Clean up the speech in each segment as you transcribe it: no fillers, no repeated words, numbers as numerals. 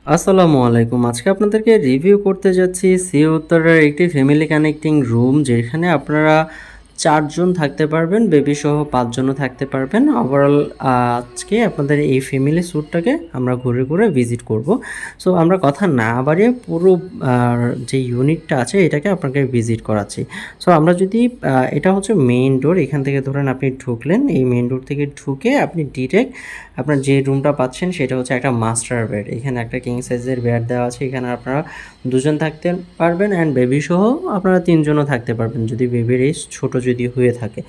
আসসালামু আলাইকুম। আজকে আপনাদেরকে রিভিউ করতে যাচ্ছি সি উত্তরার একটি ফ্যামিলি কানেক্টিং রুম, যেখানে আপনারা ৪ জন থাকতে পারবেন, বেবি সহ ৫ জনও থাকতে পারবেন। ওভারঅল আজকে আপনাদের এই ফ্যামিলি স্যুটটাকে আমরা ঘুরে ঘুরে ভিজিট করব। সো আমরা কথা না বাড়িয়ে পুরো যে ইউনিটটা আছে এটাকে আপনাকে ভিজিট করাচ্ছি। সো আমরা যদি এটা হচ্ছে মেইন ডোর, এখান থেকে ধরেন আপনি ঢুকলেন, এই মেইন ডোর থেকে ঢুকে আপনি ডিরেক্ট আপনার যে রুমটা পাচ্ছেন সেটা হচ্ছে একটা মাস্টার বেড। এখানে একটা কিং সাইজের বেড দেওয়া আছে, এখানে আপনারা ২ জন থাকতে পারবেন অ্যান্ড বেবি সহ আপনারা ৩ জনও থাকতে পারবেন যদি বেবির এজ ছোটো যদি হয়ে থাকে।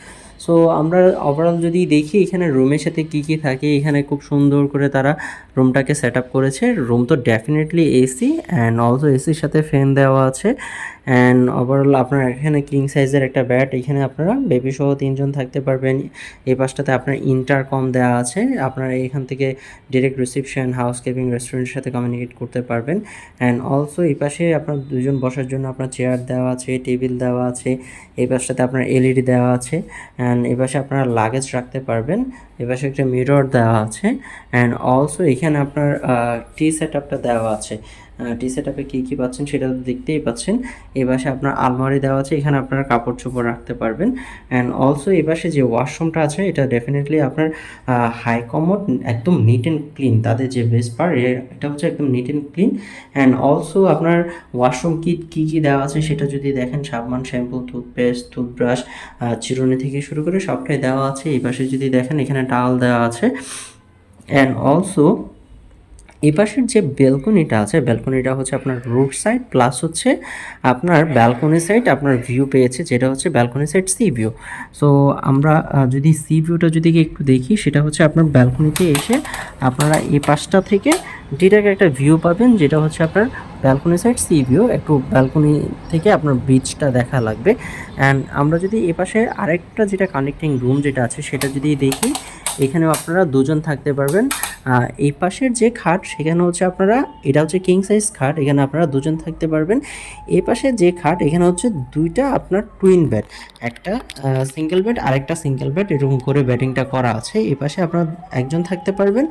সো আমরা ওভারঅল যদি দেখি এখানে রুমের সাথে কী কী থাকে, এখানে খুব সুন্দর করে তারা রুমটাকে সেট আপ করেছে। রুম তো ডেফিনেটলি এসি অ্যান্ড অলসো এসির সাথে ফ্যান দেওয়া আছে। অ্যান্ড ওভারঅল আপনার এখানে কিং সাইজের একটা ব্যাট, এখানে আপনারা বেবি সহ ৩ জন থাকতে পারবেন। এই পাশটাতে আপনার ইন্টারকম দেওয়া আছে, আপনারা এখান থেকে ডিরেক্ট রিসেপশন, হাউসকিপিং, রেস্টুরেন্টের সাথে কমিউনিকেট করতে পারবেন। অ্যান্ড অলসো এই পাশে আপনার ২ জন বসার জন্য আপনার চেয়ার দেওয়া আছে, টেবিল দেওয়া আছে। এই পাশটাতে আপনার এলইডি দেওয়া আছে অ্যান্ড এই পাশে আপনারা লাগেজ রাখতে পারবেন। এই পাশে একটা মিরর দেওয়া আছে অ্যান্ড অলসো এখানে আপনার টি সেট আপটা দেওয়া আছে। টি সেট আপে কী কী পাচ্ছেন সেটা তো দেখতেই পাচ্ছেন। এই পাশে আপনার আলমারি দেওয়া আছে, এখানে আপনারা কাপড় চোপড় রাখতে পারবেন। অ্যান্ড অলসো এই পাশে যে ওয়াশরুমটা আছে এটা ডেফিনেটলি আপনার হাই কমোড, একদম নিট অ্যান্ড ক্লিন। তাদের যে বেস্ট পার্ট এটা হচ্ছে একদম neat and clean. And also আপনার ওয়াশরুম কিট কী কী দেওয়া আছে সেটা যদি দেখেন, সাবান, শ্যাম্পু, টুথপেস্ট, টুথব্রাশ, চিরুনি থেকে শুরু করে সবটাই দেওয়া আছে। এই পাশে যদি দেখেন এখানে টাওয়াল দেওয়া আছে। অ্যান্ড অলসো এই পাশের যে ব্যালকনিটা আছে, ব্যালকনিটা হচ্ছে আপনার রুট সাইড প্লাস হচ্ছে আপনার ব্যালকনি সাইড আপনার ভিউ পেয়েছে, যেটা হচ্ছে balcony side C view. So আমরা যদি সি ভিউটা যদি একটু দেখি, সেটা হচ্ছে আপনার ব্যালকনিতে এসে আপনারা এই পাশটা থেকে ডিরেক্ট একটা ভিউ পাবেন, যেটা হচ্ছে আপনার ব্যালকনি সাইড সি ভিউ। একটু ব্যালকনি থেকে আপনার বিচটা দেখা লাগবে। অ্যান্ড আমরা যদি এ পাশে আরেকটা যেটা কানেক্টিং রুম যেটা আছে সেটা যদি দেখি, এখানেও আপনারা ২ জন থাকতে পারবেন। এই পাশের যে খাট সেখানে হচ্ছে আপনারা, এটা হচ্ছে কিং সাইজ খাট, এখানে আপনারা ২ জন থাকতে পারবেন। এই পাশে যে খাট এখানে হচ্ছে ২টা আপনার টুইন বেড, একটা সিঙ্গেল বেড আরেকটা সিঙ্গেল বেড, এরকম করে বেডিংটা করা আছে। এই পাশে আপনারা একজন থাকতে পারবেন,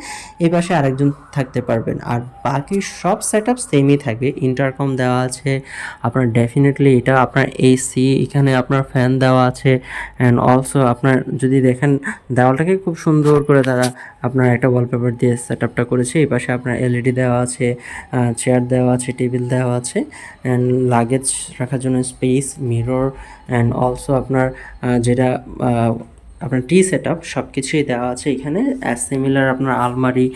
এই পাশে আরেকজন থাকতে পারবেন। আর বাকি সব সেট আপ সেমই থাকবে। ইন্টারকম দেওয়া আছে আপনার, ডেফিনেটলি এটা আপনার এসি, এখানে আপনার ফ্যান দেওয়া আছে। অ্যান্ড অলসো আপনার যদি দেখেন দেওয়ালটাকে খুব সুন্দর করে তারা আপনার একটা ওয়ালপেপার দিয়ে সেট আপটা করেছে। এই পাশে আপনার এলইডি দেওয়া আছে, চেয়ার দেওয়া আছে, টেবিল দেওয়া আছে অ্যান্ড লাগেজ রাখার জন্য স্পেস, মিরর অ্যান্ড অলসো আপনার যেটা আপনার টি সেট আপ সব কিছুই দেওয়া আছে এখানে। অ্যাজ সিমিলার আপনার আলমারি,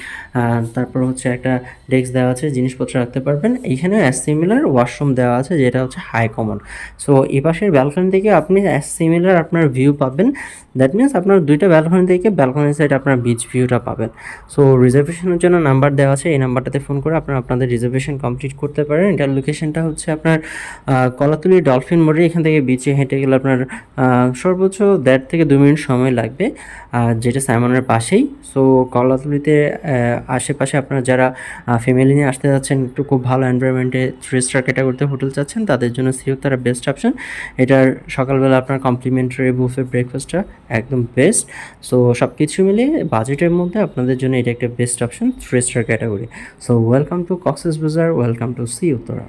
তারপর হচ্ছে একটা ডেস্ক দেওয়া আছে, জিনিসপত্র রাখতে পারবেন। এইখানে অ্যাজ সিমিলার ওয়াশরুম দেওয়া আছে, যেটা হচ্ছে হাই কমন। সো এই পাশের ব্যালকনি থেকে আপনি অ্যাজ সিমিলার আপনার ভিউ পাবেন। দ্যাট মিনস আপনার ২টা ব্যালকনি থেকে ব্যালকনি সাইড আপনার বিচ ভিউটা পাবেন। সো রিজার্ভেশনের জন্য নাম্বার দেওয়া আছে, এই নাম্বারটাতে ফোন করে আপনারা আপনাদের রিজার্ভেশন কমপ্লিট করতে পারেন। এটার লোকেশনটা হচ্ছে আপনার কলাতলি ডলফিন মোড়ে। এখান থেকে বিচে হেঁটে গেলে আপনার সর্বোচ্চ ১.৫ থেকে ২ মিনিট সময় লাগবে, যেটা সাইমনের পাশেই। সো কলাতলিতে আশেপাশে আপনারা যারা ফ্যামিলি নিয়ে আসতে যাচ্ছেন, একটু খুব ভালো এনভায়রনমেন্টে 3 স্টার ক্যাটাগরিতে হোটেল চাচ্ছেন, তাদের জন্য সি উত্তরা বেস্ট অপশন। এটার সকালবেলা আপনার কমপ্লিমেন্টারি বুফে ব্রেকফাস্টটা একদম বেস্ট। সো সব কিছু মিলিয়ে বাজেটের মধ্যে আপনাদের জন্য এটা একটা best option, 3 star category. So welcome to Cox's Bazar, welcome to sea Uttara.